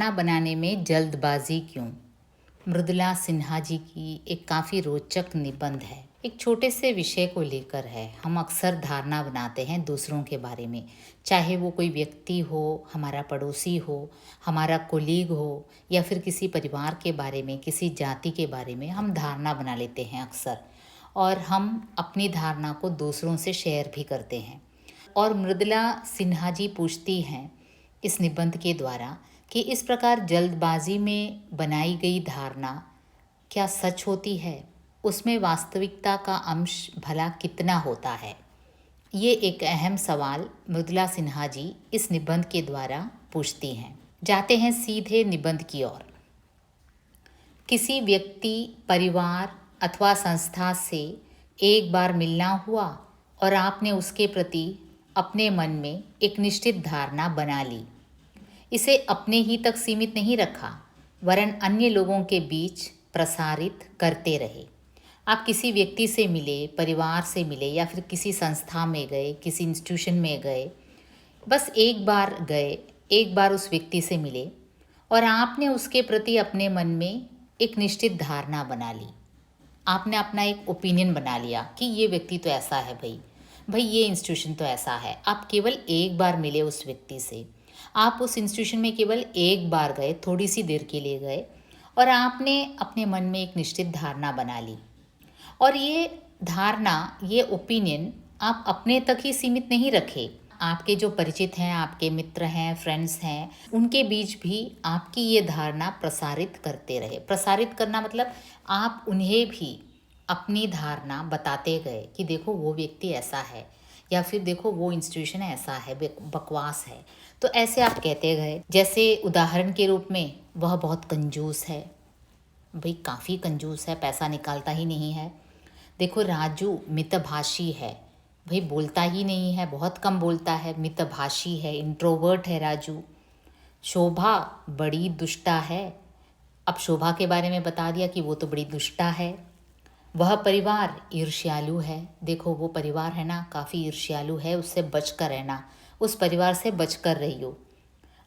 धारणा बनाने में जल्दबाजी क्यों? मृदुला सिन्हा जी की एक काफ़ी रोचक निबंध है। एक छोटे से विषय को लेकर है। हम अक्सर धारणा बनाते हैं दूसरों के बारे में, चाहे वो कोई व्यक्ति हो, हमारा पड़ोसी हो, हमारा कोलीग हो, या फिर किसी परिवार के बारे में, किसी जाति के बारे में हम धारणा बना लेते हैं अक्सर। और हम अपनी धारणा को दूसरों से शेयर भी करते हैं। और मृदुला सिन्हा जी पूछती हैं इस निबंध के द्वारा कि इस प्रकार जल्दबाजी में बनाई गई धारणा क्या सच होती है? उसमें वास्तविकता का अंश भला कितना होता है? ये एक अहम सवाल मृदुला सिन्हा जी इस निबंध के द्वारा पूछती हैं। जाते हैं सीधे निबंध की ओर। किसी व्यक्ति, परिवार अथवा संस्था से एक बार मिलना हुआ और आपने उसके प्रति अपने मन में एक निश्चित धारणा बना ली। इसे अपने ही तक सीमित नहीं रखा, वरन अन्य लोगों के बीच प्रसारित करते रहे। आप किसी व्यक्ति से मिले, परिवार से मिले, या फिर किसी संस्था में गए, किसी इंस्टीट्यूशन में गए, बस एक बार गए, एक बार उस व्यक्ति से मिले और आपने उसके प्रति अपने मन में एक निश्चित धारणा बना ली। आपने अपना एक ओपिनियन बना लिया कि ये व्यक्ति तो ऐसा है, भाई ये इंस्टीट्यूशन तो ऐसा है। आप केवल एक बार मिले उस व्यक्ति से, आप उस इंस्टीट्यूशन में केवल एक बार गए, थोड़ी सी देर के लिए गए, और आपने अपने मन में एक निश्चित धारणा बना ली। और ये धारणा, ये ओपिनियन आप अपने तक ही सीमित नहीं रखे। आपके जो परिचित हैं, आपके मित्र हैं, फ्रेंड्स हैं, उनके बीच भी आपकी ये धारणा प्रसारित करते रहे। प्रसारित करना मतलब आप उन्हें भी अपनी धारणा बताते गए कि देखो वो व्यक्ति ऐसा है, या फिर देखो वो इंस्टीट्यूशन ऐसा है, बकवास है। तो ऐसे आप कहते गए। जैसे उदाहरण के रूप में, वह बहुत कंजूस है, भाई काफ़ी कंजूस है, पैसा निकालता ही नहीं है। देखो राजू मितभाषी है, भाई बोलता ही नहीं है, बहुत कम बोलता है, मितभाषी है, इंट्रोवर्ट है राजू। शोभा बड़ी दुष्टा है, अब शोभा के बारे में बता दिया कि वो तो बड़ी दुष्टा है। वह परिवार ईर्ष्यालु है, देखो वो परिवार है ना, काफ़ी ईर्ष्यालु है, उससे बच कर रहना, उस परिवार से बच कर रहियो।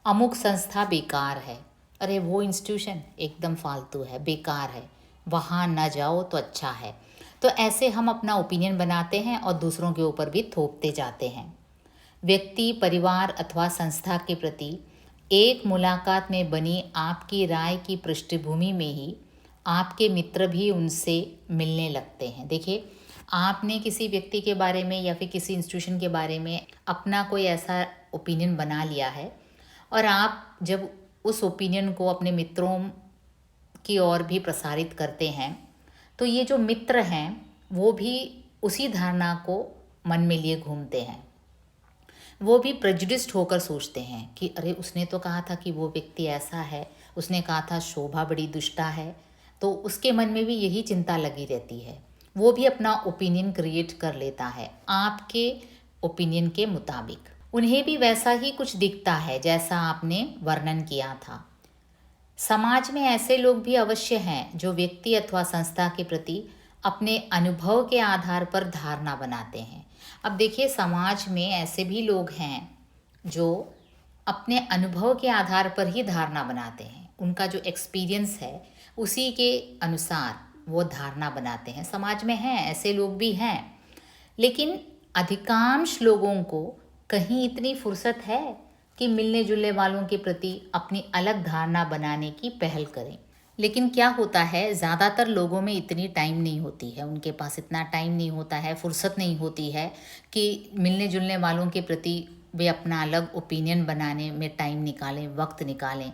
अमुक संस्था बेकार है, अरे वो इंस्टीट्यूशन एकदम फालतू है, बेकार है, वहाँ न जाओ तो अच्छा है। तो ऐसे हम अपना ओपिनियन बनाते हैं और दूसरों के ऊपर भी थोपते जाते हैं। व्यक्ति, परिवार अथवा संस्था के प्रति एक मुलाकात में बनी आपकी राय की पृष्ठभूमि में ही आपके मित्र भी उनसे मिलने लगते हैं। देखिए, आपने किसी व्यक्ति के बारे में या फिर किसी इंस्टीट्यूशन के बारे में अपना कोई ऐसा ओपिनियन बना लिया है, और आप जब उस ओपिनियन को अपने मित्रों की ओर भी प्रसारित करते हैं, तो ये जो मित्र हैं वो भी उसी धारणा को मन में लिए घूमते हैं। वो भी प्रेजुडिस्ड होकर सोचते हैं कि अरे उसने तो कहा था कि वो व्यक्ति ऐसा है, उसने कहा था शोभा बड़ी दुष्टा है, तो उसके मन में भी यही चिंता लगी रहती है। वो भी अपना ओपिनियन क्रिएट कर लेता है आपके ओपिनियन के मुताबिक। उन्हें भी वैसा ही कुछ दिखता है जैसा आपने वर्णन किया था। समाज में ऐसे लोग भी अवश्य हैं जो व्यक्ति अथवा संस्था के प्रति अपने अनुभव के आधार पर धारणा बनाते हैं। अब देखिए, समाज में ऐसे भी लोग हैं जो अपने अनुभव के आधार पर ही धारणा बनाते हैं। उनका जो एक्सपीरियंस है उसी के अनुसार वो धारणा बनाते हैं। समाज में हैं, ऐसे लोग भी हैं, लेकिन अधिकांश लोगों को कहीं इतनी फुर्सत है कि मिलने जुलने वालों के प्रति अपनी अलग धारणा बनाने की पहल करें। लेकिन क्या होता है, ज़्यादातर लोगों में इतनी टाइम नहीं होती है, उनके पास इतना टाइम नहीं होता है, फुर्सत नहीं होती है कि मिलने जुलने वालों के प्रति वे अपना अलग ओपिनियन बनाने में टाइम निकालें, वक्त निकालें।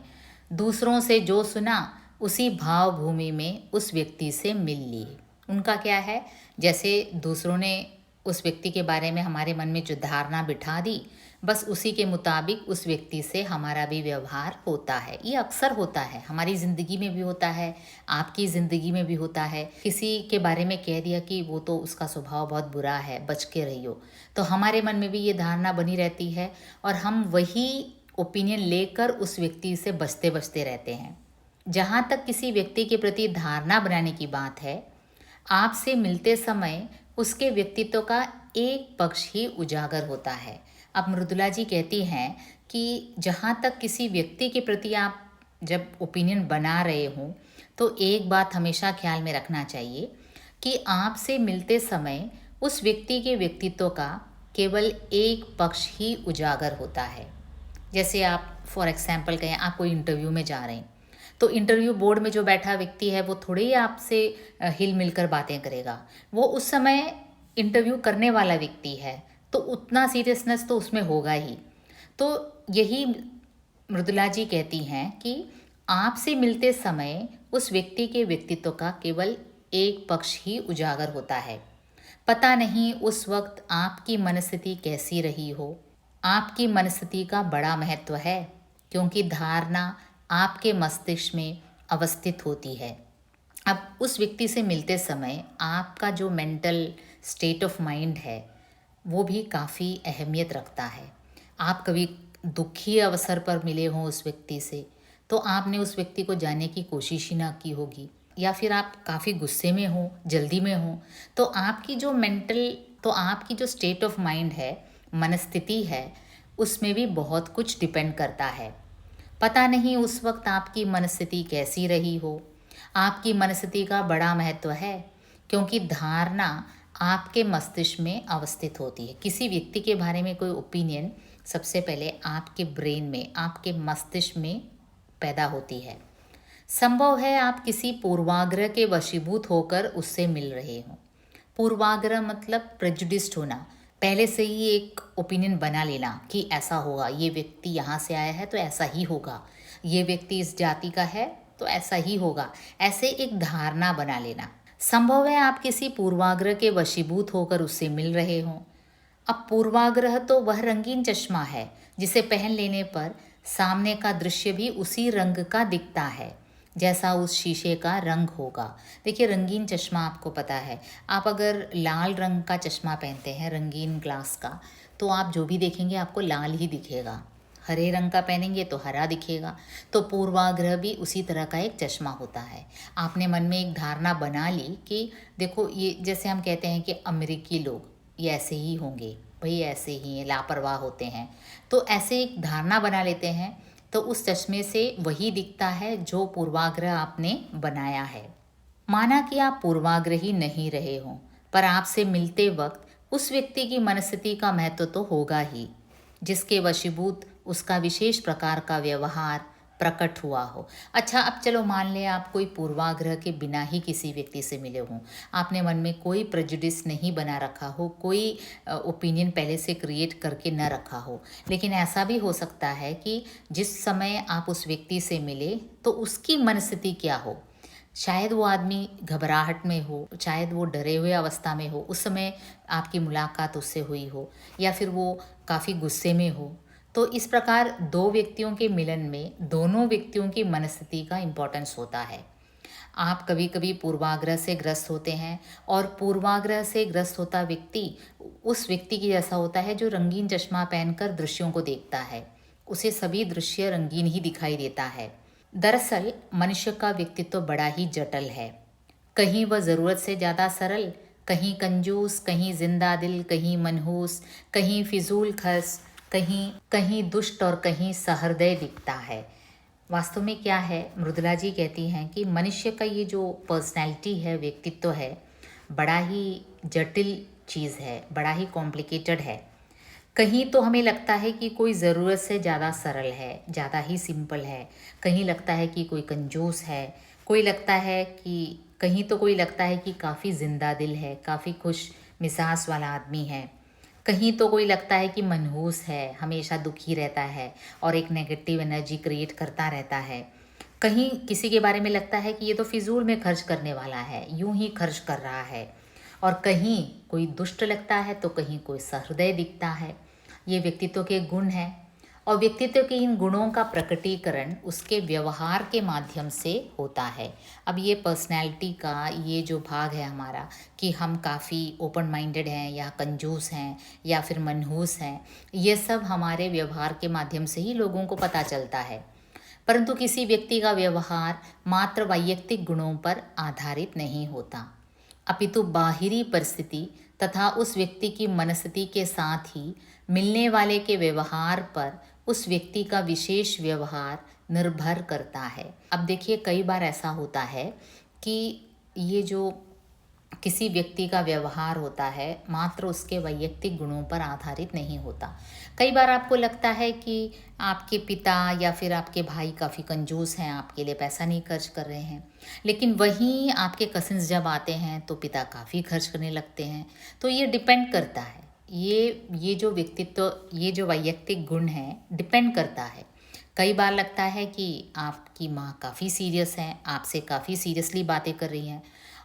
दूसरों से जो सुना उसी भाव भूमि में उस व्यक्ति से मिल लिए। उनका क्या है, जैसे दूसरों ने उस व्यक्ति के बारे में हमारे मन में जो धारणा बिठा दी, बस उसी के मुताबिक उस व्यक्ति से हमारा भी व्यवहार होता है। ये अक्सर होता है, हमारी ज़िंदगी में भी होता है, आपकी ज़िंदगी में भी होता है। किसी के बारे में कह दिया कि वो तो उसका स्वभाव बहुत बुरा है, बच के रहियो, तो हमारे मन में भी ये धारणा बनी रहती है और हम वही ओपिनियन लेकर उस व्यक्ति से बचते बचते रहते हैं। जहाँ तक किसी व्यक्ति के प्रति धारणा बनाने की बात है, आपसे मिलते समय उसके व्यक्तित्व का एक पक्ष ही उजागर होता है। अब मृदुला जी कहती हैं कि जहाँ तक किसी व्यक्ति के प्रति आप जब ओपिनियन बना रहे हों तो एक बात हमेशा ख्याल में रखना चाहिए कि आपसे मिलते समय उस व्यक्ति के व्यक्तित्व का केवल एक पक्ष ही उजागर होता है। जैसे आप फॉर एग्जांपल कहें, आप कोई इंटरव्यू में जा रहे हैं, तो इंटरव्यू बोर्ड में जो बैठा व्यक्ति है वो थोड़े ही आपसे हिल मिलकर बातें करेगा। वो उस समय इंटरव्यू करने वाला व्यक्ति है, तो उतना सीरियसनेस तो उसमें होगा ही। तो यही मृदुला जी कहती हैं कि आपसे मिलते समय उस व्यक्ति के व्यक्तित्व का केवल एक पक्ष ही उजागर होता है। पता नहीं उस वक्त आपकी मनस्थिति कैसी रही हो। आपकी मनस्थिति का बड़ा महत्व है, क्योंकि धारणा आपके मस्तिष्क में अवस्थित होती है। अब उस व्यक्ति से मिलते समय आपका जो मेंटल स्टेट ऑफ माइंड है वो भी काफ़ी अहमियत रखता है। आप कभी दुखी अवसर पर मिले हों उस व्यक्ति से, तो आपने उस व्यक्ति को जानने की कोशिश ही ना की होगी, या फिर आप काफ़ी गुस्से में हो, जल्दी में हो, तो आपकी जो स्टेट ऑफ माइंड है, मनस्थिति है, उसमें भी बहुत कुछ डिपेंड करता है। पता नहीं उस वक्त आपकी मनस्थिति कैसी रही हो। आपकी मनस्थिति का बड़ा महत्व है, क्योंकि धारणा आपके मस्तिष्क में अवस्थित होती है। किसी व्यक्ति के बारे में कोई ओपिनियन सबसे पहले आपके ब्रेन में, आपके मस्तिष्क में पैदा होती है। संभव है आप किसी पूर्वाग्रह के वशीभूत होकर उससे मिल रहे हों। पूर्वाग्रह मतलब प्रेजुडिस्ड होना, पहले से ही एक ओपिनियन बना लेना कि ऐसा होगा, ये व्यक्ति यहाँ से आया है तो ऐसा ही होगा, ये व्यक्ति इस जाति का है तो ऐसा ही होगा, ऐसे एक धारणा बना लेना। संभव है आप किसी पूर्वाग्रह के वशीभूत होकर उससे मिल रहे हों। अब पूर्वाग्रह तो वह रंगीन चश्मा है जिसे पहन लेने पर सामने का दृश्य भी उसी रंग का दिखता है जैसा उस शीशे का रंग होगा। देखिए, रंगीन चश्मा आपको पता है, आप अगर लाल रंग का चश्मा पहनते हैं, रंगीन ग्लास का, तो आप जो भी देखेंगे आपको लाल ही दिखेगा। हरे रंग का पहनेंगे तो हरा दिखेगा। तो पूर्वाग्रह भी उसी तरह का एक चश्मा होता है। आपने मन में एक धारणा बना ली कि देखो, ये जैसे हम कहते हैं कि अमेरिकी लोग ये ऐसे ही होंगे, भाई ऐसे ही हैं, लापरवाह होते हैं, तो ऐसे एक धारणा बना लेते हैं। तो उस चश्मे से वही दिखता है जो पूर्वाग्रह आपने बनाया है। माना कि आप पूर्वाग्रही नहीं रहे हों, पर आपसे मिलते वक्त उस व्यक्ति की मनस्थिति का महत्व तो होगा ही, जिसके वशीभूत उसका विशेष प्रकार का व्यवहार प्रकट हुआ हो। अच्छा, अब चलो मान लें आप कोई पूर्वाग्रह के बिना ही किसी व्यक्ति से मिले हों, आपने मन में कोई प्रेजुडिस नहीं बना रखा हो, कोई ओपिनियन पहले से क्रिएट करके न रखा हो, लेकिन ऐसा भी हो सकता है कि जिस समय आप उस व्यक्ति से मिले तो उसकी मनस्थिति क्या हो। शायद वो आदमी घबराहट में हो, शायद वो डरे हुए अवस्था में हो, उस समय आपकी मुलाकात उससे हुई हो, या फिर वो काफ़ी गुस्से में हो। तो इस प्रकार दो व्यक्तियों के मिलन में दोनों व्यक्तियों की मनस्थिति का इम्पोर्टेंस होता है। आप कभी कभी पूर्वाग्रह से ग्रस्त होते हैं, और पूर्वाग्रह से ग्रस्त होता व्यक्ति उस व्यक्ति की जैसा होता है जो रंगीन चश्मा पहनकर दृश्यों को देखता है। उसे सभी दृश्य रंगीन ही दिखाई देता है। दरअसल मनुष्य का व्यक्तित्व बड़ा ही जटिल है। कहीं वह ज़रूरत से ज़्यादा सरल, कहीं कंजूस, कहीं जिंदा दिल, कहीं मनहूस, कहीं फिजूल खर्च, कहीं कहीं दुष्ट और कहीं सहृदय दिखता है। वास्तव में क्या है, मृदुला जी कहती हैं कि मनुष्य का ये जो पर्सनैलिटी है, व्यक्तित्व है, बड़ा ही जटिल चीज़ है, बड़ा ही कॉम्प्लिकेटेड है। कहीं तो हमें लगता है कि कोई ज़रूरत से ज़्यादा सरल है, ज़्यादा ही सिंपल है, कहीं लगता है कि कोई कंजूस है, कोई लगता है कि कहीं तो कोई लगता है कि काफ़ी जिंदा दिल है, काफ़ी खुश मिजाज वाला आदमी है, कहीं तो कोई लगता है कि मनहूस है, हमेशा दुखी रहता है और एक नेगेटिव एनर्जी क्रिएट करता रहता है। कहीं किसी के बारे में लगता है कि ये तो फिजूल में खर्च करने वाला है, यूं ही खर्च कर रहा है, और कहीं कोई दुष्ट लगता है तो कहीं कोई सहृदय दिखता है। ये व्यक्तित्व के गुण हैं, और व्यक्तित्व के इन गुणों का प्रकटीकरण उसके व्यवहार के माध्यम से होता है। अब ये पर्सनैलिटी का ये जो भाग है हमारा, कि हम काफ़ी ओपन माइंडेड हैं या कंजूस हैं या फिर मनहूस हैं, ये सब हमारे व्यवहार के माध्यम से ही लोगों को पता चलता है। परंतु किसी व्यक्ति का व्यवहार मात्र वैयक्तिक गुणों पर आधारित नहीं होता, अपितु बाहरी परिस्थिति तथा उस व्यक्ति की मनस्थिति के साथ ही मिलने वाले के व्यवहार पर उस व्यक्ति का विशेष व्यवहार निर्भर करता है। अब देखिए, कई बार ऐसा होता है कि ये जो किसी व्यक्ति का व्यवहार होता है मात्र उसके वैयक्तिक गुणों पर आधारित नहीं होता। कई बार आपको लगता है कि आपके पिता या फिर आपके भाई काफ़ी कंजूस हैं, आपके लिए पैसा नहीं खर्च कर रहे हैं, लेकिन वहीं आपके कजिन्स जब आते हैं तो पिता काफ़ी खर्च करने लगते हैं। तो ये डिपेंड करता है, ये जो व्यक्तित्व, ये जो वैयक्तिक गुण है, डिपेंड करता है। कई बार लगता है कि आपकी माँ काफ़ी सीरियस हैं, आपसे काफ़ी सीरियसली बातें कर रही हैं,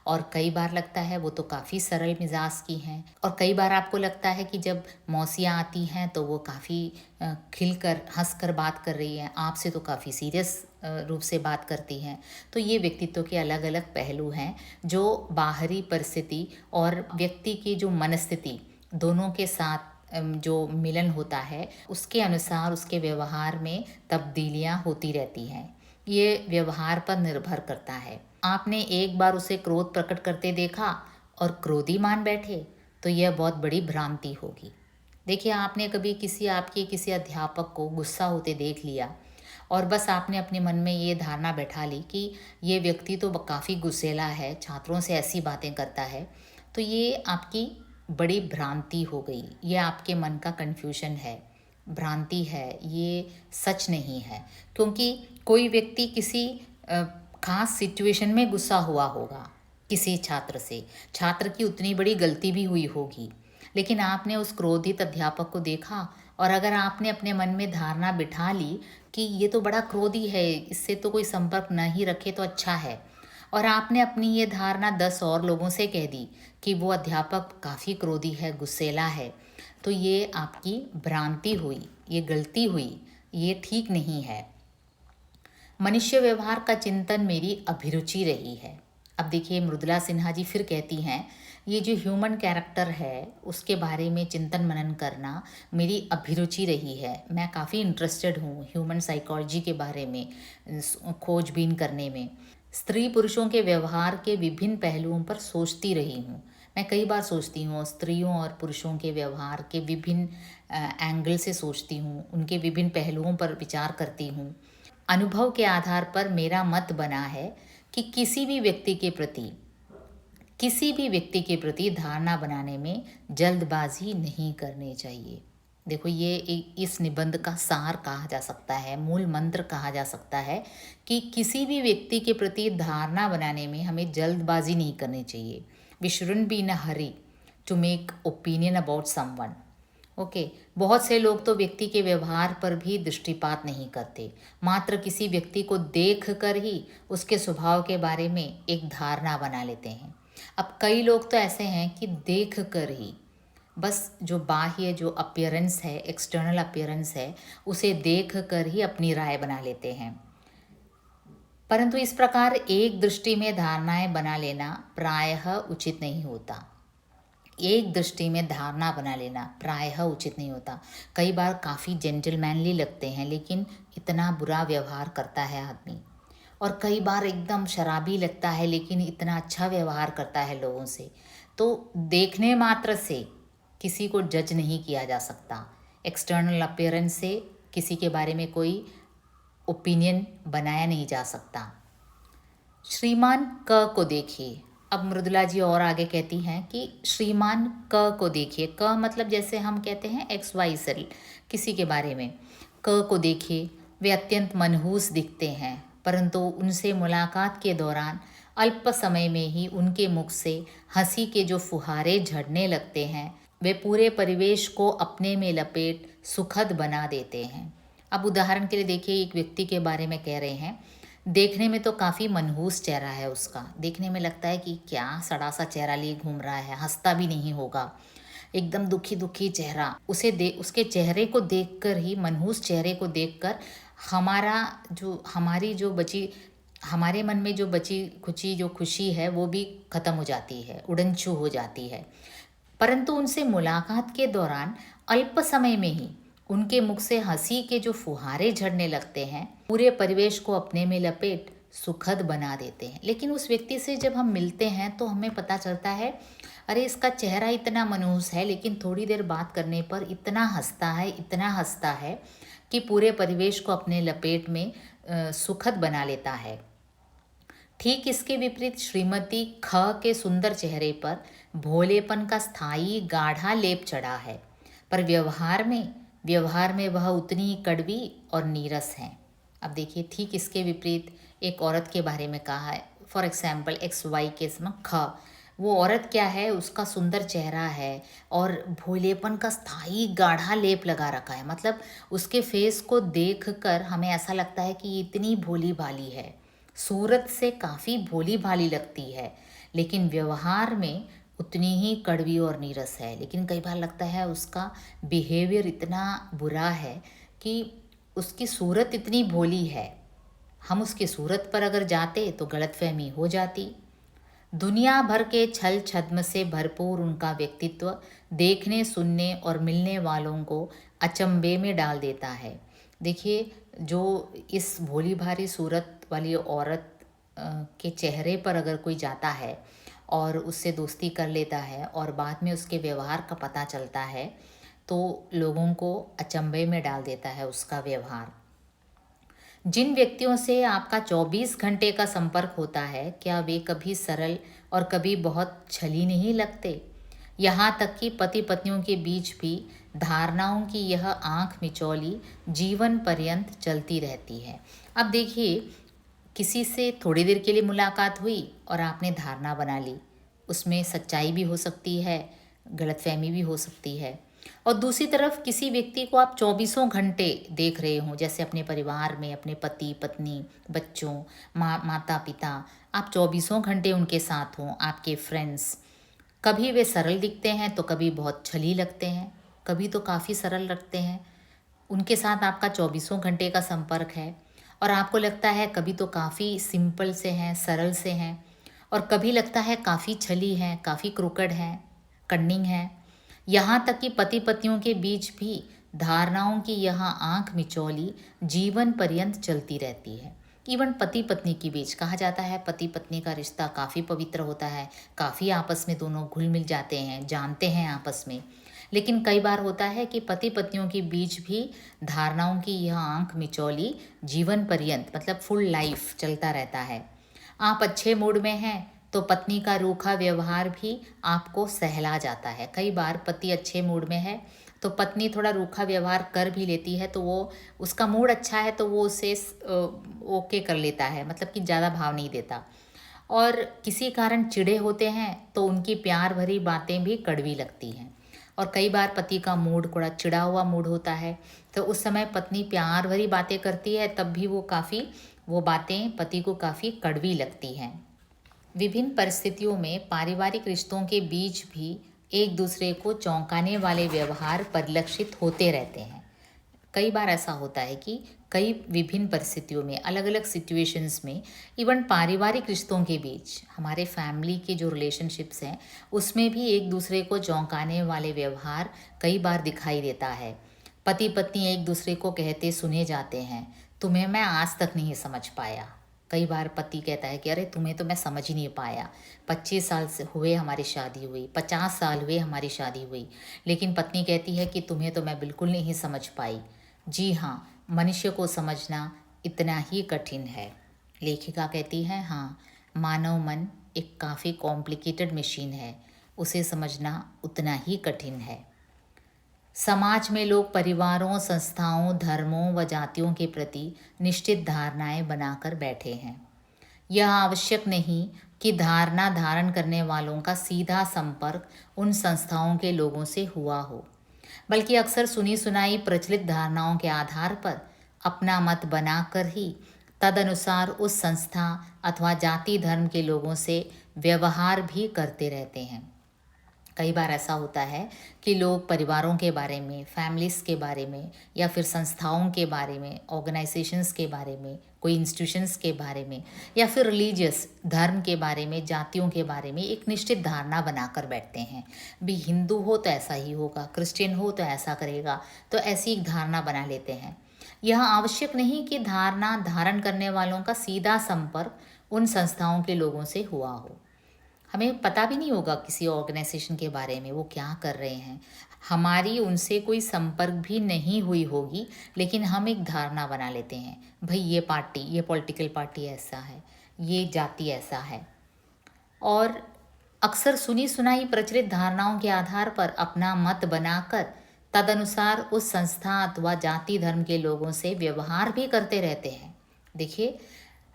और कई बार लगता है वो तो काफ़ी सरल मिजाज की हैं, और कई बार आपको लगता है कि जब मौसियाँ आती हैं तो वो काफ़ी खिलकर हंसकर बात कर रही हैं, आपसे तो काफ़ी सीरियस रूप से बात करती हैं। तो ये व्यक्तित्व के अलग अलग पहलू हैं जो बाहरी परिस्थिति और व्यक्ति की जो मनस्थिति दोनों के साथ जो मिलन होता है उसके अनुसार उसके व्यवहार में तब्दीलियां होती रहती हैं। ये व्यवहार पर निर्भर करता है। आपने एक बार उसे क्रोध प्रकट करते देखा और क्रोधी मान बैठे तो यह बहुत बड़ी भ्रांति होगी। देखिए, आपने कभी आपके किसी अध्यापक को गुस्सा होते देख लिया और बस आपने अपने मन में ये धारणा बैठा ली कि ये व्यक्ति तो काफ़ी गुस्सेला है, छात्रों से ऐसी बातें करता है, तो ये आपकी बड़ी भ्रांति हो गई। ये आपके मन का कन्फ्यूजन है, भ्रांति है, ये सच नहीं है। क्योंकि कोई व्यक्ति किसी खास सिचुएशन में गुस्सा हुआ होगा किसी छात्र से, छात्र की उतनी बड़ी गलती भी हुई होगी, लेकिन आपने उस क्रोधित अध्यापक को देखा और अगर आपने अपने मन में धारणा बिठा ली कि ये तो बड़ा क्रोधी है, इससे तो कोई संपर्क न ही रखे तो अच्छा है, और आपने अपनी ये धारणा 10 और लोगों से कह दी कि वो अध्यापक काफ़ी क्रोधी है, गुस्सेला है, तो ये आपकी भ्रांति हुई, ये गलती हुई, ये ठीक नहीं है। मनुष्य व्यवहार का चिंतन मेरी अभिरुचि रही है। अब देखिए, मृदुला सिन्हा जी फिर कहती हैं, ये जो ह्यूमन कैरेक्टर है उसके बारे में चिंतन मनन करना मेरी अभिरुचि रही है। मैं काफ़ी इंटरेस्टेड हूँ ह्यूमन साइकोलॉजी के बारे में खोजबीन करने में। स्त्री पुरुषों के व्यवहार के विभिन्न पहलुओं पर सोचती रही हूँ। मैं कई बार सोचती हूँ, स्त्रियों और पुरुषों के व्यवहार के विभिन्न एंगल से सोचती हूँ, उनके विभिन्न पहलुओं पर विचार करती हूँ। अनुभव के आधार पर मेरा मत बना है कि किसी भी व्यक्ति के प्रति धारणा बनाने में जल्दबाजी नहीं करनी चाहिए। देखो, ये इस निबंध का सार कहा जा सकता है, मूल मंत्र कहा जा सकता है कि किसी भी व्यक्ति के प्रति धारणा बनाने में हमें जल्दबाजी नहीं करनी चाहिए। We shouldn't be in a hurry to make opinion about someone. Okay, बहुत से लोग तो व्यक्ति के व्यवहार पर भी दृष्टिपात नहीं करते, मात्र किसी व्यक्ति को देख कर ही उसके स्वभाव के बारे में एक धारणा बना लेते हैं। अब कई लोग तो ऐसे हैं कि देख कर ही, बस जो बाह्य जो अपीयरेंस है, एक्सटर्नल अपीयरेंस है, उसे देख कर ही अपनी राय बना लेते हैं। परंतु इस प्रकार एक दृष्टि में धारणाएं बना लेना प्रायः उचित नहीं होता। एक दृष्टि में धारणा बना लेना प्रायः उचित नहीं होता। कई बार काफ़ी जेंटलमैनली लगते हैं लेकिन इतना बुरा व्यवहार करता है आदमी, और कई बार एकदम शराबी लगता है लेकिन इतना अच्छा व्यवहार करता है लोगों से। तो देखने मात्र से किसी को जज नहीं किया जा सकता। एक्सटर्नल अपीयरेंस से किसी के बारे में कोई ओपिनियन बनाया नहीं जा सकता। श्रीमान क को देखिए। अब मृदुला जी और आगे कहती हैं कि श्रीमान क को देखिए। क मतलब जैसे हम कहते हैं XYZ किसी के बारे में। क को देखिए, वे अत्यंत मनहूस दिखते हैं, परंतु उनसे मुलाकात के दौरान अल्प समय में ही उनके मुख से हंसी के जो फुहारे झड़ने लगते हैं, वे पूरे परिवेश को अपने में लपेट सुखद बना देते हैं। अब उदाहरण के लिए देखिए, एक व्यक्ति के बारे में कह रहे हैं, देखने में तो काफ़ी मनहूस चेहरा है उसका, देखने में लगता है कि क्या सड़ा सा चेहरा लिए घूम रहा है, हंसता भी नहीं होगा, एकदम दुखी दुखी चेहरा। उसके चेहरे को देखकर ही, मनहूस चेहरे को देखकर हमारे मन में जो बची खुची जो खुशी है वो भी ख़त्म हो जाती है, उड़नछू हो जाती है। परंतु उनसे मुलाकात के दौरान अल्प समय में ही उनके मुख से हंसी के जो फुहारे झड़ने लगते हैं, पूरे परिवेश को अपने में लपेट सुखद बना देते हैं। लेकिन उस व्यक्ति से जब हम मिलते हैं तो हमें पता चलता है, अरे इसका चेहरा इतना मनहूस है, लेकिन थोड़ी देर बात करने पर इतना हंसता है कि पूरे परिवेश को अपने लपेट में सुखद बना लेता है। ठीक इसके विपरीत श्रीमती ख के सुंदर चेहरे पर भोलेपन का स्थायी गाढ़ा लेप चढ़ा है, पर व्यवहार में वह उतनी ही कड़वी और नीरस है। अब देखिए, ठीक इसके विपरीत एक औरत के बारे में कहा है। फॉर एग्जाम्पल XY के इसमें ख, वो औरत क्या है, उसका सुंदर चेहरा है और भोलेपन का स्थायी गाढ़ा लेप लगा रखा है। मतलब उसके फेस को देखकर हमें ऐसा लगता है कि ये इतनी भोली भाली है, सूरत से काफ़ी भोली भाली लगती है, लेकिन व्यवहार में उतनी ही कड़वी और नीरस है। लेकिन कई बार लगता है उसका बिहेवियर इतना बुरा है कि उसकी सूरत इतनी भोली है, हम उसकी सूरत पर अगर जाते तो गलतफहमी हो जाती। दुनिया भर के छल छद्म से भरपूर उनका व्यक्तित्व देखने, सुनने और मिलने वालों को अचंभे में डाल देता है। देखिए, जो इस भोली भारी सूरत वाली औरत के चेहरे पर अगर कोई जाता है और उससे दोस्ती कर लेता है और बाद में उसके व्यवहार का पता चलता है, तो लोगों को अचंभे में डाल देता है उसका व्यवहार। जिन व्यक्तियों से आपका 24 घंटे का संपर्क होता है, क्या वे कभी सरल और कभी बहुत छली नहीं लगते? यहाँ तक कि पति पत्नियों के बीच भी धारणाओं की यह आंख मिचौली जीवन पर्यंत चलती रहती है। अब देखिए, किसी से थोड़ी देर के लिए मुलाकात हुई और आपने धारणा बना ली, उसमें सच्चाई भी हो सकती है, गलतफहमी भी हो सकती है। और दूसरी तरफ किसी व्यक्ति को आप 24 घंटे देख रहे हों, जैसे अपने परिवार में अपने पति पत्नी, बच्चों, माता पिता, आप 24 घंटे उनके साथ हों, आपके फ्रेंड्स, कभी वे सरल दिखते हैं तो कभी बहुत छली लगते हैं, कभी तो काफ़ी सरल लगते हैं। उनके साथ आपका 24 घंटे का संपर्क है और आपको लगता है कभी तो काफ़ी सिंपल से हैं, सरल से हैं, और कभी लगता है काफ़ी छली हैं, काफ़ी क्रूकड हैं, कन्निंग हैं। यहाँ तक कि पति पत्नियों के बीच भी धारणाओं की यह आंख मिचौली जीवन पर्यंत चलती रहती है। इवन पति पत्नी के बीच कहा जाता है पति पत्नी का रिश्ता काफ़ी पवित्र होता है, काफ़ी आपस में दोनों घुल मिल जाते हैं, जानते हैं आपस में। लेकिन कई बार होता है कि पति पत्नियों के बीच भी धारणाओं की यह आंख मिचौली जीवन पर्यंत, मतलब फुल लाइफ चलता रहता है। आप अच्छे मूड में हैं तो पत्नी का रूखा व्यवहार भी आपको सहला जाता है। कई बार पति अच्छे मूड में है तो पत्नी थोड़ा रूखा व्यवहार कर भी लेती है, तो वो, उसका मूड अच्छा है तो वो उसे ओके कर लेता है, मतलब कि ज़्यादा भाव नहीं देता। और किसी कारण चिढ़े होते हैं तो उनकी प्यार भरी बातें भी कड़वी लगती हैं। और कई बार पति का मूड थोड़ा चिढ़ा हुआ मूड होता है, तो उस समय पत्नी प्यार भरी बातें करती है, तब भी वो बातें पति को काफ़ी कड़वी लगती हैं। विभिन्न परिस्थितियों में पारिवारिक रिश्तों के बीच भी एक दूसरे को चौंकाने वाले व्यवहार परिलक्षित होते रहते हैं। कई बार ऐसा होता है कि कई विभिन्न परिस्थितियों में, अलग अलग सिचुएशंस में, इवन पारिवारिक रिश्तों के बीच, हमारे फैमिली के जो रिलेशनशिप्स हैं उसमें भी एक दूसरे को चौंकाने वाले व्यवहार कई बार दिखाई देता है। पति पत्नी एक दूसरे को कहते सुने जाते हैं, तुम्हें मैं आज तक नहीं समझ पाया। कई बार पति कहता है कि अरे तुम्हें तो मैं समझ ही नहीं पाया, 25 साल से हुए हमारी शादी हुई, 50 साल हुए हमारी शादी हुई, लेकिन पत्नी कहती है कि तुम्हें तो मैं बिल्कुल नहीं समझ पाई। जी हाँ, मनुष्य को समझना इतना ही कठिन है। लेखिका कहती है, हाँ, मानव मन एक काफ़ी कॉम्प्लिकेटेड मशीन है, उसे समझना उतना ही कठिन है। समाज में लोग परिवारों, संस्थाओं, धर्मों व जातियों के प्रति निश्चित धारणाएं बनाकर बैठे हैं। यह आवश्यक नहीं कि धारणा धारण करने वालों का सीधा संपर्क उन संस्थाओं के लोगों से हुआ हो, बल्कि अक्सर सुनी सुनाई प्रचलित धारणाओं के आधार पर अपना मत बनाकर ही तदनुसार उस संस्था अथवा जाति धर्म के लोगों से व्यवहार भी करते रहते हैं। कई बार ऐसा होता है कि लोग परिवारों के बारे में, फैमिलीज़ के बारे में, या फिर संस्थाओं के बारे में, ऑर्गेनाइजेशंस के बारे में, कोई इंस्टीट्यूशंस के बारे में, या फिर रिलीजियस धर्म के बारे में, जातियों के बारे में एक निश्चित धारणा बनाकर बैठते हैं। भी हिंदू हो तो ऐसा ही होगा, क्रिश्चियन हो तो ऐसा करेगा, तो ऐसी एक धारणा बना लेते हैं। यह आवश्यक नहीं कि धारणा धारण करने वालों का सीधा संपर्क उन संस्थाओं के लोगों से हुआ हो। हमें पता भी नहीं होगा किसी ऑर्गेनाइजेशन के बारे में, वो क्या कर रहे हैं, हमारी उनसे कोई संपर्क भी नहीं हुई होगी, लेकिन हम एक धारणा बना लेते हैं, भाई ये पार्टी, ये पॉलिटिकल पार्टी ऐसा है, ये जाति ऐसा है। और अक्सर सुनी सुनाई प्रचलित धारणाओं के आधार पर अपना मत बनाकर तदनुसार उस संस्था अथवा जाति धर्म के लोगों से व्यवहार भी करते रहते हैं। देखिए,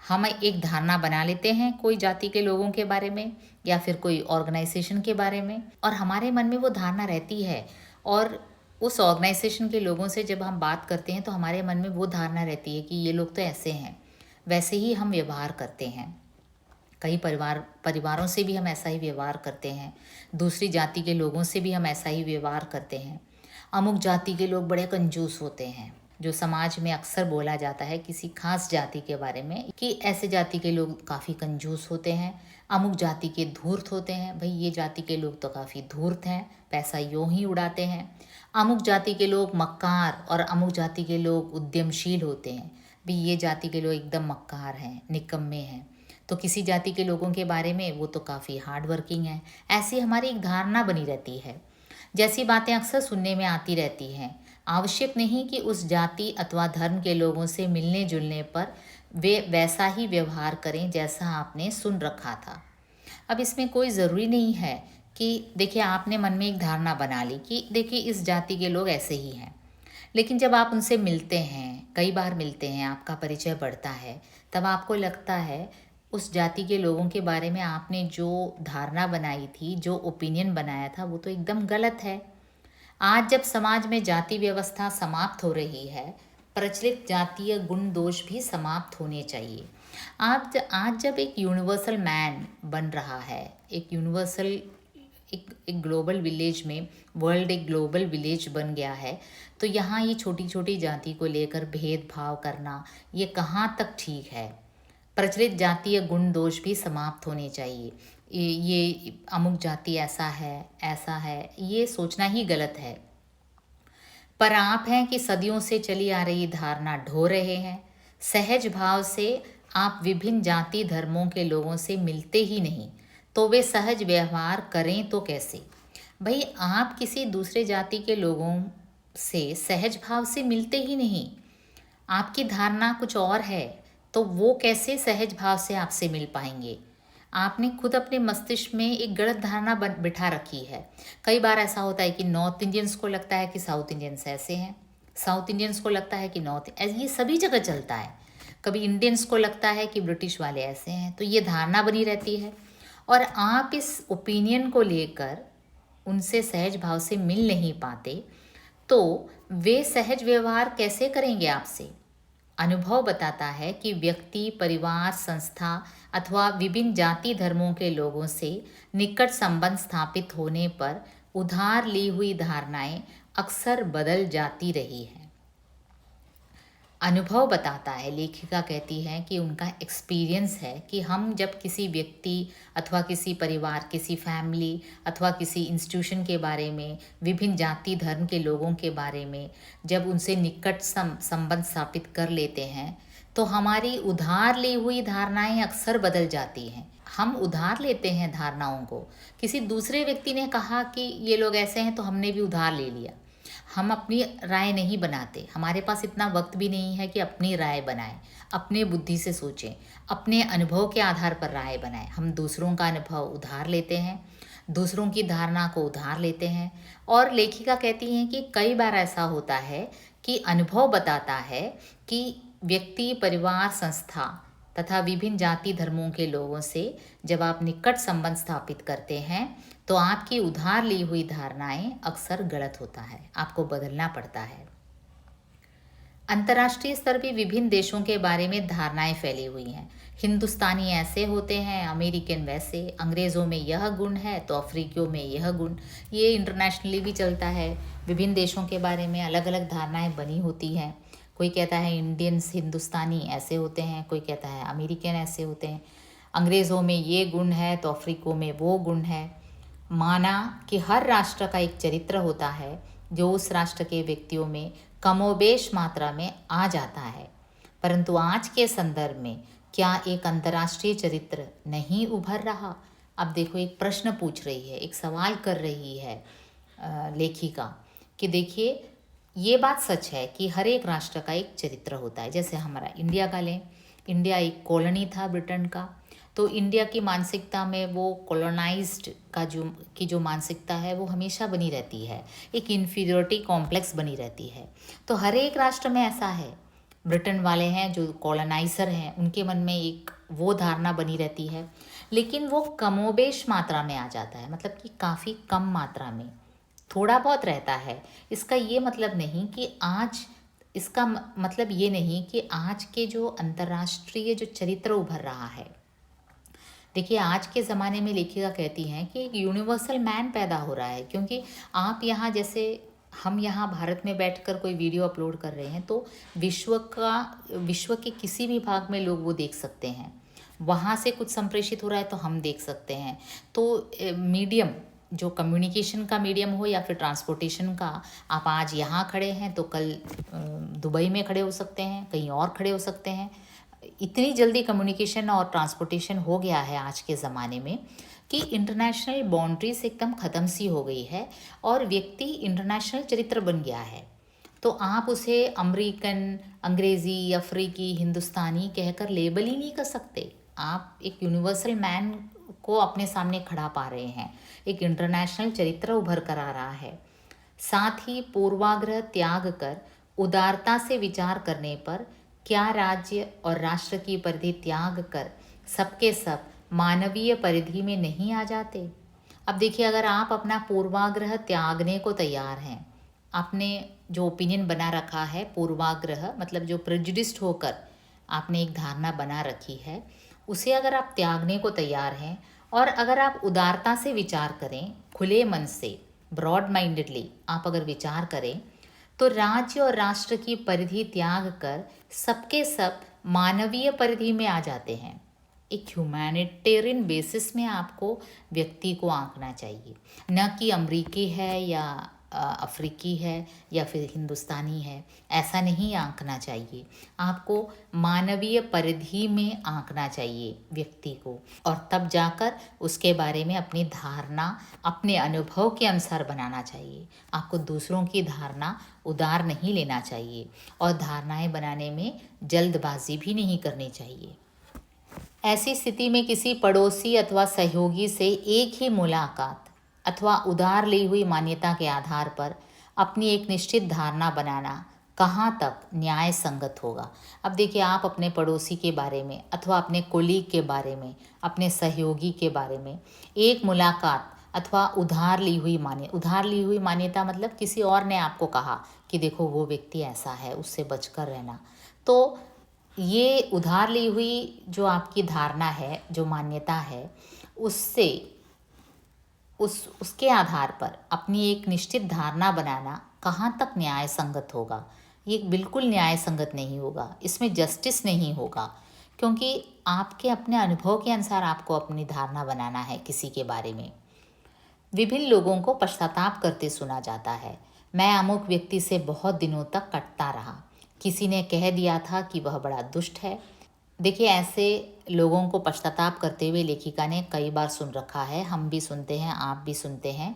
हम एक धारणा बना लेते हैं कोई जाति के लोगों के बारे में या फिर कोई ऑर्गेनाइजेशन के बारे में, और हमारे मन में वो धारणा रहती है, और उस ऑर्गेनाइजेशन के लोगों से जब हम बात करते हैं तो हमारे मन में वो धारणा रहती है कि ये लोग तो ऐसे हैं, वैसे ही हम व्यवहार करते हैं। कई परिवारों से भी हम ऐसा ही व्यवहार करते हैं, दूसरी जाति के लोगों से भी हम ऐसा ही व्यवहार करते हैं। अमुक जाति के लोग बड़े कंजूस होते हैं, जो समाज में अक्सर बोला जाता है किसी खास जाति के बारे में कि ऐसे जाति के लोग काफ़ी कंजूस होते हैं, अमुक जाति के धूर्त होते हैं। भाई ये जाति के लोग तो काफ़ी धूर्त हैं, पैसा यूं ही उड़ाते हैं। अमुक जाति के लोग मक्कार और अमुक जाति के लोग उद्यमशील होते हैं। भाई ये जाति के लोग एकदम मक्कार हैं, निकम्मे हैं। तो किसी जाति के लोगों के बारे में वो तो काफ़ी हार्ड वर्किंग है, ऐसी हमारी एक धारणा बनी रहती है। जैसी बातें अक्सर सुनने में आती रहती हैं। आवश्यक नहीं कि उस जाति अथवा धर्म के लोगों से मिलने जुलने पर वे वैसा ही व्यवहार करें जैसा आपने सुन रखा था। अब इसमें कोई ज़रूरी नहीं है कि देखिए, आपने मन में एक धारणा बना ली कि देखिए इस जाति के लोग ऐसे ही हैं, लेकिन जब आप उनसे मिलते हैं, कई बार मिलते हैं, आपका परिचय बढ़ता है, तब आपको लगता है उस जाति के लोगों के बारे में आपने जो धारणा बनाई थी, जो ओपिनियन बनाया था, वो तो एकदम गलत है। आज जब समाज में जाति व्यवस्था समाप्त हो रही है, प्रचलित जातीय गुण दोष भी समाप्त होने चाहिए। आज जब एक यूनिवर्सल मैन बन रहा है, एक यूनिवर्सल एक ग्लोबल विलेज में, वर्ल्ड एक ग्लोबल विलेज बन गया है, तो यहाँ ये छोटी छोटी जाति को लेकर भेदभाव करना ये कहाँ तक ठीक है। प्रचलित जातीय गुण दोष भी समाप्त होने चाहिए। ये अमुक जाति ऐसा है, ये सोचना ही गलत है। पर आप हैं कि सदियों से चली आ रही धारणा ढो रहे हैं। सहज भाव से आप विभिन्न जाति धर्मों के लोगों से मिलते ही नहीं, तो वे सहज व्यवहार करें तो कैसे। भाई आप किसी दूसरे जाति के लोगों से सहज भाव से मिलते ही नहीं, आपकी धारणा कुछ और है, तो वो कैसे सहज भाव से आपसे मिल पाएंगे। आपने खुद अपने मस्तिष्क में एक गलत धारणा बिठा रखी है। कई बार ऐसा होता है कि नॉर्थ इंडियंस को लगता है कि साउथ इंडियंस ऐसे हैं, साउथ इंडियंस को लगता है कि नॉर्थ, ये सभी जगह चलता है। कभी इंडियंस को लगता है कि ब्रिटिश वाले ऐसे हैं, तो ये धारणा बनी रहती है, और आप इस ओपिनियन को लेकर उनसे सहज भाव से मिल नहीं पाते, तो वे सहज व्यवहार कैसे करेंगे आपसे। अनुभव बताता है कि व्यक्ति, परिवार, संस्था अथवा विभिन्न जाति धर्मों के लोगों से निकट संबंध स्थापित होने पर उधार ली हुई धारणाएं अक्सर बदल जाती रही हैं। अनुभव बताता है, लेखिका कहती है कि उनका एक्सपीरियंस है कि हम जब किसी व्यक्ति अथवा किसी परिवार, किसी फैमिली अथवा किसी इंस्टीट्यूशन के बारे में, विभिन्न जाति धर्म के लोगों के बारे में जब उनसे निकट संबंध स्थापित कर लेते हैं, तो हमारी उधार ली हुई धारणाएं अक्सर बदल जाती हैं। हम उधार लेते हैं धारणाओं को। किसी दूसरे व्यक्ति ने कहा कि ये लोग ऐसे हैं, तो हमने भी उधार ले लिया। हम अपनी राय नहीं बनाते, हमारे पास इतना वक्त भी नहीं है कि अपनी राय बनाएं, अपने बुद्धि से सोचें, अपने अनुभव के आधार पर राय बनाएं। हम दूसरों का अनुभव उधार लेते हैं, दूसरों की धारणा को उधार लेते हैं। और लेखिका कहती हैं कि कई बार ऐसा होता है कि अनुभव बताता है कि व्यक्ति, परिवार, संस्था तथा विभिन्न जाति धर्मों के लोगों से जब आप निकट संबंध स्थापित करते हैं, तो आपकी उधार ली हुई धारणाएं अक्सर गलत होता है, आपको बदलना पड़ता है। अंतर्राष्ट्रीय स्तर पर विभिन्न देशों के बारे में धारणाएं फैली हुई हैं। हिंदुस्तानी ऐसे होते हैं, अमेरिकन वैसे, अंग्रेज़ों में यह गुण है तो अफ्रीकियों में यह गुण, ये इंटरनेशनली भी चलता है। विभिन्न देशों के बारे में अलग अलग धारणाएं बनी होती हैं। कोई कहता है इंडियंस, हिंदुस्तानी ऐसे होते हैं, कोई कहता है अमेरिकन ऐसे होते हैं, अंग्रेज़ों में ये गुण है तो अफ्रीकों में वो गुण है। माना कि हर राष्ट्र का एक चरित्र होता है जो उस राष्ट्र के व्यक्तियों में कमोबेश मात्रा में आ जाता है, परंतु आज के संदर्भ में क्या एक अंतर्राष्ट्रीय चरित्र नहीं उभर रहा। अब देखो एक प्रश्न पूछ रही है, एक सवाल कर रही है लेखिका कि देखिए ये बात सच है कि हर एक राष्ट्र का एक चरित्र होता है। जैसे हमारा इंडिया का लें, इंडिया एक कॉलोनी था ब्रिटेन का, तो इंडिया की मानसिकता में वो कॉलोनाइज्ड का जो मानसिकता है वो हमेशा बनी रहती है, एक इन्फीरियोरिटी कॉम्प्लेक्स बनी रहती है। तो हर एक राष्ट्र में ऐसा है। ब्रिटेन वाले हैं जो कॉलोनाइज़र हैं, उनके मन में एक वो धारणा बनी रहती है, लेकिन वो कमोबेश मात्रा में आ जाता है, मतलब कि काफ़ी कम मात्रा में, थोड़ा बहुत रहता है। इसका ये मतलब नहीं कि आज इसका मतलब ये नहीं कि आज के जो अंतर्राष्ट्रीय जो चरित्र उभर रहा है, देखिए आज के ज़माने में लेखिका कहती हैं कि एक यूनिवर्सल मैन पैदा हो रहा है। क्योंकि आप यहाँ जैसे हम यहाँ भारत में बैठकर कोई वीडियो अपलोड कर रहे हैं तो विश्व के किसी भी भाग में लोग वो देख सकते हैं। वहाँ से कुछ संप्रेषित हो रहा है तो हम देख सकते हैं। तो मीडियम जो कम्युनिकेशन का मीडियम हो या फिर ट्रांसपोर्टेशन का, आप आज यहाँ खड़े हैं तो कल दुबई में खड़े हो सकते हैं, कहीं और खड़े हो सकते हैं। इतनी जल्दी कम्युनिकेशन और ट्रांसपोर्टेशन हो गया है आज के ज़माने में कि इंटरनेशनल बाउंड्रीज एकदम ख़त्म सी हो गई है और व्यक्ति इंटरनेशनल चरित्र बन गया है। तो आप उसे अमेरिकन, अंग्रेज़ी, अफ्रीकी, हिंदुस्तानी कहकर लेबल ही नहीं कर सकते। आप एक यूनिवर्सल मैन को अपने सामने खड़ा पा रहे हैं, एक इंटरनेशनल चरित्र उभर कर आ रहा है। साथ ही पूर्वाग्रह त्याग कर उदारता से विचार करने पर क्या राज्य और राष्ट्र की परिधि त्याग कर सबके सब मानवीय परिधि में नहीं आ जाते? अब देखिए अगर आप अपना पूर्वाग्रह त्यागने को तैयार हैं, आपने जो ओपिनियन बना रखा है, पूर्वाग्रह मतलब जो प्रेजुडिस्ड होकर आपने एक धारणा बना रखी है, उसे अगर आप त्यागने को तैयार हैं और अगर आप उदारता से विचार करें, खुले मन से, ब्रॉड माइंडेडली आप अगर विचार करें, तो राज्य और राष्ट्र की परिधि त्याग कर सबके सब मानवीय परिधि में आ जाते हैं। एक ह्यूमैनिटेरियन बेसिस में आपको व्यक्ति को आंकना चाहिए, न कि अमरीकी है या अफ्रीकी है या फिर हिंदुस्तानी है, ऐसा नहीं आंकना चाहिए। आपको मानवीय परिधि में आंकना चाहिए व्यक्ति को, और तब जाकर उसके बारे में अपनी धारणा अपने अनुभव के अनुसार बनाना चाहिए। आपको दूसरों की धारणा उधार नहीं लेना चाहिए और धारणाएं बनाने में जल्दबाजी भी नहीं करनी चाहिए। ऐसी स्थिति में किसी पड़ोसी अथवा सहयोगी से एक ही मुलाकात अथवा उधार ली हुई मान्यता के आधार पर अपनी एक निश्चित धारणा बनाना कहाँ तक न्याय संगत होगा? अब देखिए आप अपने पड़ोसी के बारे में अथवा अपने कोलीग के बारे में, अपने सहयोगी के बारे में एक मुलाकात अथवा उधार ली हुई मान्यता मतलब किसी और ने आपको कहा कि देखो वो व्यक्ति ऐसा है, उससे बचकर रहना। तो ये उधार ली हुई जो आपकी धारणा है, जो मान्यता है, उससे उसके आधार पर अपनी एक निश्चित धारणा बनाना कहाँ तक न्याय संगत होगा? ये बिल्कुल न्याय संगत नहीं होगा, इसमें जस्टिस नहीं होगा। क्योंकि आपके अपने अनुभव के अनुसार आपको अपनी धारणा बनाना है किसी के बारे में। विभिन्न लोगों को पश्चाताप करते सुना जाता है, मैं अमुक व्यक्ति से बहुत दिनों तक कटता रहा, किसी ने कह दिया था कि वह बड़ा दुष्ट है। देखिए ऐसे लोगों को पश्चाताप करते हुए लेखिका ने कई बार सुन रखा है, हम भी सुनते हैं, आप भी सुनते हैं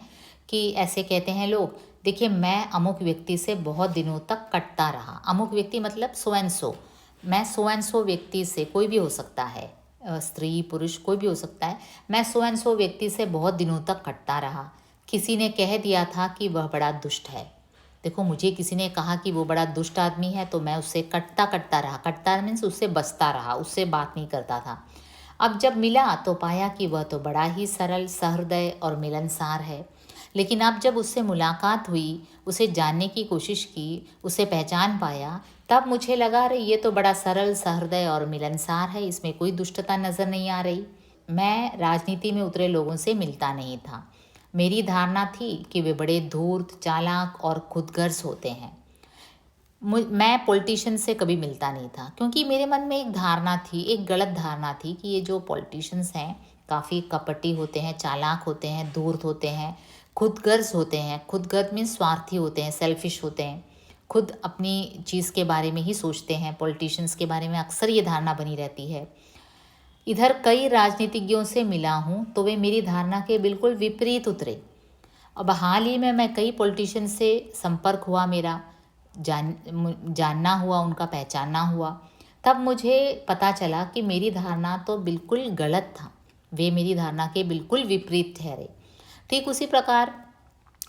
कि ऐसे कहते हैं लोग, देखिए मैं अमुक व्यक्ति से बहुत दिनों तक कटता रहा। अमुक व्यक्ति मतलब सो एंड सो, मैं सो एंड सो व्यक्ति से, कोई भी हो सकता है, स्त्री पुरुष कोई भी हो सकता है, मैं सो एंड सो व्यक्ति से बहुत दिनों तक कटता रहा, किसी ने कह दिया था कि वह बड़ा दुष्ट है। देखो मुझे किसी ने कहा कि वो बड़ा दुष्ट आदमी है तो मैं उससे कटता रहा, कटता मीन्स उससे बचता रहा, उससे बात नहीं करता था। अब जब मिला तो पाया कि वह तो बड़ा ही सरल, सहृदय और मिलनसार है। लेकिन अब जब उससे मुलाकात हुई, उसे जानने की कोशिश की, उसे पहचान पाया, तब मुझे लगा अरे ये तो बड़ा सरल, सहृदय और मिलनसार है, इसमें कोई दुष्टता नज़र नहीं आ रही। मैं राजनीति में उतरे लोगों से मिलता नहीं था, मेरी धारणा थी कि वे बड़े धूर्त, चालाक और खुदगर्ज होते हैं। मैं पॉलिटिशियन से कभी मिलता नहीं था क्योंकि मेरे मन में एक धारणा थी, एक गलत धारणा थी कि ये जो पॉलिटिशियंस हैं काफ़ी कपटी होते हैं, चालाक होते हैं, धूर्त होते हैं, खुदगर्ज होते हैं। खुदगर्ज मीन्स स्वार्थी होते हैं, सेल्फिश होते हैं, खुद अपनी चीज़ के बारे में ही सोचते हैं। पॉलिटिशियंस के बारे में अक्सर ये धारणा बनी रहती है। इधर कई राजनीतिज्ञों से मिला हूँ तो वे मेरी धारणा के बिल्कुल विपरीत उतरे। अब हाल ही में मैं कई पॉलिटिशियन से संपर्क हुआ मेरा, जानना हुआ, उनका पहचानना हुआ। तब मुझे पता चला कि मेरी धारणा तो बिल्कुल गलत था, वे मेरी धारणा के बिल्कुल विपरीत ठहरे। ठीक उसी प्रकार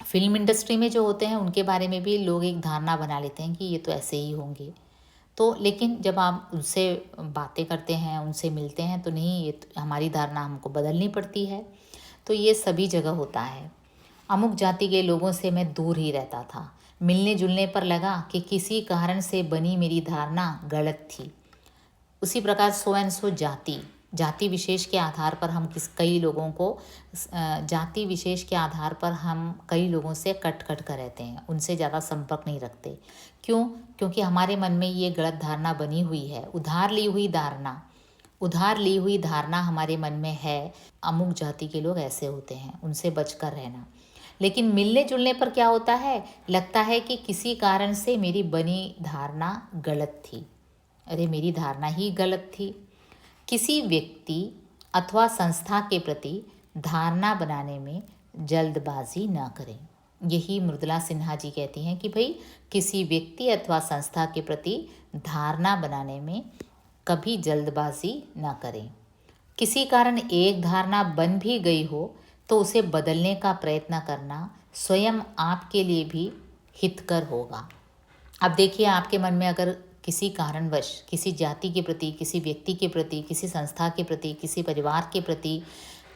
फिल्म इंडस्ट्री में जो होते हैं उनके बारे में भी लोग एक धारणा बना लेते हैं कि ये तो ऐसे ही होंगे। तो लेकिन जब आप उनसे बातें करते हैं, उनसे मिलते हैं, तो नहीं, ये तो हमारी धारणा हमको बदलनी पड़ती है। तो ये सभी जगह होता है। अमुक जाति के लोगों से मैं दूर ही रहता था। मिलने जुलने पर लगा कि किसी कारण से बनी मेरी धारणा गलत थी। उसी प्रकार सो एंड सो जाति विशेष के आधार पर हम जाति विशेष के आधार पर हम कई लोगों से कट कर रहते हैं, उनसे ज़्यादा संपर्क नहीं रखते। क्यों? क्योंकि हमारे मन में ये गलत धारणा बनी हुई है, उधार ली हुई धारणा हमारे मन में है, अमुक जाति के लोग ऐसे होते हैं, उनसे बचकर रहना। लेकिन मिलने जुलने पर क्या होता है, लगता है कि किसी कारण से मेरी बनी धारणा गलत थी। अरे मेरी धारणा ही गलत थी। किसी व्यक्ति अथवा संस्था के प्रति धारणा बनाने में जल्दबाजी ना करें। यही मृदुला सिन्हा जी कहती हैं कि भाई किसी व्यक्ति अथवा संस्था के प्रति धारणा बनाने में कभी जल्दबाजी ना करें। किसी कारण एक धारणा बन भी गई हो तो उसे बदलने का प्रयत्न करना स्वयं आपके लिए भी हितकर होगा। अब देखिए, आपके मन में अगर किसी कारणवश किसी जाति के प्रति, किसी व्यक्ति के प्रति, किसी संस्था के प्रति, किसी परिवार के प्रति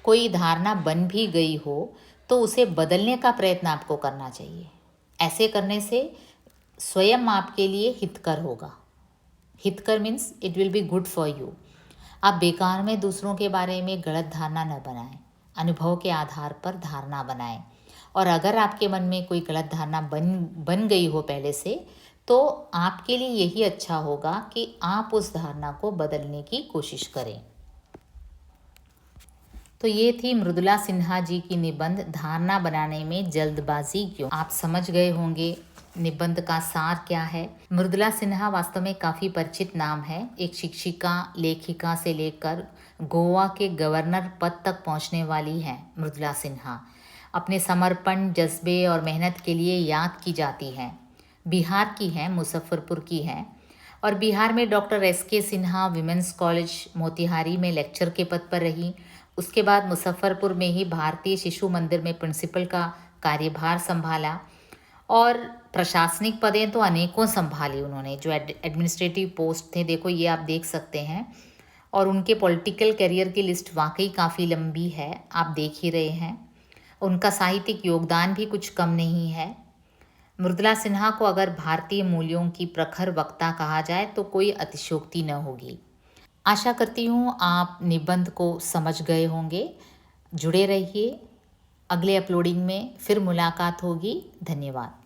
कोई धारणा बन भी गई हो तो उसे बदलने का प्रयत्न आपको करना चाहिए। ऐसे करने से स्वयं आपके लिए हितकर होगा। हितकर means it will be good for you. आप बेकार में दूसरों के बारे में गलत धारणा न बनाएं, अनुभव के आधार पर धारणा बनाएं। और अगर आपके मन में कोई गलत धारणा बन गई हो पहले से, तो आपके लिए यही अच्छा होगा कि आप उस धारणा को बदलने की कोशिश करें। तो ये थी मृदुला सिन्हा जी की निबंध धारणा बनाने में जल्दबाजी क्यों। आप समझ गए होंगे निबंध का सार क्या है। मृदुला सिन्हा वास्तव में काफ़ी परिचित नाम है। एक शिक्षिका, लेखिका से लेकर गोवा के गवर्नर पद तक पहुंचने वाली हैं मृदुला सिन्हा। अपने समर्पण, जज्बे और मेहनत के लिए याद की जाती हैं। बिहार की हैं, मुजफ्फरपुर की हैं, और बिहार में doctor SK Sinha women's college Motihari में लेक्चर के पद पर रही। उसके बाद मुजफ्फरपुर में ही भारतीय शिशु मंदिर में प्रिंसिपल का कार्यभार संभाला, और प्रशासनिक पदें तो अनेकों संभाली उन्होंने। जो एडमिनिस्ट्रेटिव पोस्ट थे, देखो ये आप देख सकते हैं। और उनके पॉलिटिकल करियर की लिस्ट वाकई काफ़ी लंबी है, आप देख ही रहे हैं। उनका साहित्यिक योगदान भी कुछ कम नहीं है। मृदुला सिन्हा को अगर भारतीय मूल्यों की प्रखर वक्ता कहा जाए तो कोई अतिशयोक्ति न होगी। आशा करती हूँ आप निबंध को समझ गए होंगे। जुड़े रहिए, अगले अपलोडिंग में फिर मुलाकात होगी। धन्यवाद।